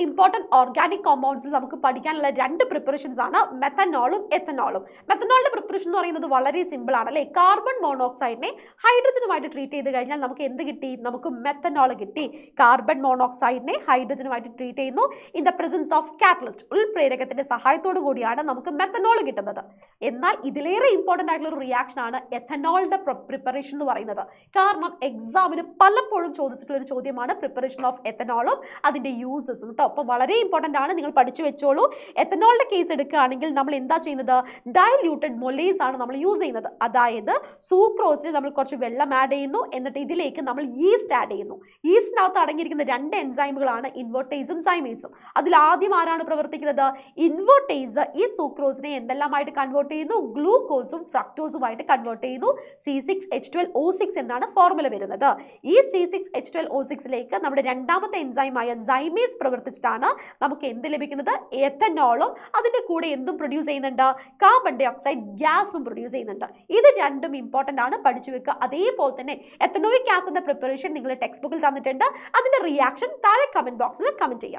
Important organic കോമ്പൗണ്ട്സിൽ നമുക്ക് പഠിക്കാനുള്ള രണ്ട് പ്രിപ്പറേഷൻസ് ആണ് മെത്തനോളും എത്തനോളും. മെത്തനോളിന്റെ പ്രിപ്പറേഷൻ എന്ന് പറയുന്നത് വളരെ സിമ്പിൾ ആണ് അല്ലേ. കാർബൺ മോണോക്സൈഡിനെ ഹൈഡ്രജനുമായിട്ട് ട്രീറ്റ് ചെയ്ത് കഴിഞ്ഞാൽ നമുക്ക് എന്ത് കിട്ടി? നമുക്ക് മെത്തനോൾ കിട്ടി. കാർബൺ മോണോക്സൈഡിനെ ഹൈഡ്രജനുമായിട്ട് ട്രീറ്റ് ചെയ്യുന്നു. In the presence of catalyst, ഉൾപ്രേരകത്തിന്റെ സഹായത്തോടു കൂടിയാണ് നമുക്ക് മെത്തനോൾ കിട്ടുന്നത്. എന്നാൽ ഇതിലേറെ ഇമ്പോർട്ടൻ്റ് ആയിട്ടുള്ള ഒരു റിയാക്ഷൻ ആണ് എത്തനോളിന്റെ പ്രിപ്പറേഷൻ എന്ന് പറയുന്നത്. കാരണം എക്സാമിന് പലപ്പോഴും ചോദിച്ചിട്ടുള്ള ഒരു ചോദ്യമാണ് പ്രിപ്പറേഷൻ ഓഫ് എത്തനോളും അതിന്റെ യൂസസും കേട്ടോ. അപ്പോൾ വളരെ ഇമ്പോർട്ടൻ്റ് ആണ്, നിങ്ങൾ പഠിച്ചു വെച്ചോളൂ. എത്തനോളിന്റെ കേസ് എടുക്കുകയാണെങ്കിൽ നമ്മൾ എന്താ ചെയ്യുന്നത്? ഡൈല്യൂട്ടഡ് മൊലേസ് ആണ് നമ്മൾ യൂസ് ചെയ്യുന്നത്. അതായത് സൂക്രോസിൽ നമ്മൾ കുറച്ച് വെള്ളം ആഡ് ചെയ്യുന്നു, എന്നിട്ട് ഇതിലേക്ക് നമ്മൾ ഈസ്റ്റ് ആഡ് ചെയ്യുന്നു. ഈസ്റ്റിനകത്ത് അടങ്ങിയിരിക്കുന്ന രണ്ട് എൻസൈമുകളാണ് ഇൻവെർട്ടേസും സൈമേസും. അതിൽ ആദ്യം ആരാണ് പ്രവർത്തിക്കുന്നത്? ഇൻവെർട്ടേസ് ഈ സൂക്രോസിനെ എന്തെല്ലാമായിട്ട് കൺവേർട്ട് ചെയ്യുന്നു? ഗ്ലൂക്കോസും ഫ്രക്ടോസുമായിട്ട് കൺവേർട്ട് ചെയ്യുന്നു. C6H12O6 എന്നാണ് ഫോർമുല വരുന്നത്. ഈ C6H12O6ലേക്ക് നമ്മുടെ രണ്ടാമത്തെ എൻസൈമായ സൈമേസ് പ്രവർത്തിച്ചിട്ടാണ് നമുക്ക് എന്ത് ലഭിക്കുന്നത്? എത്തനോളും അതിന്റെ കൂടെ എന്തും പ്രൊഡ്യൂസ് ചെയ്യുന്നുണ്ട്? കാർബൺ ഡൈ ഓക്സൈഡ് ഗ്യാസും പ്രൊഡ്യൂസ് ചെയ്യുന്നുണ്ട്. ഇത് രണ്ടും ഇമ്പോർട്ടൻ്റ് ആണ്, പഠിച്ചു വെക്കുക. അതേപോലെ തന്നെ എത്തനോയിക് ആസിഡിന്റെ പ്രിപ്പറേഷൻ നിങ്ങൾ ടെക്സ്റ്റ് ബുക്കിൽ തന്നിട്ടുണ്ട്. അതിന്റെ റിയാക്ഷൻ താഴെ കമന്റ് ബോക്സിൽ കമന്റ് ചെയ്യാം.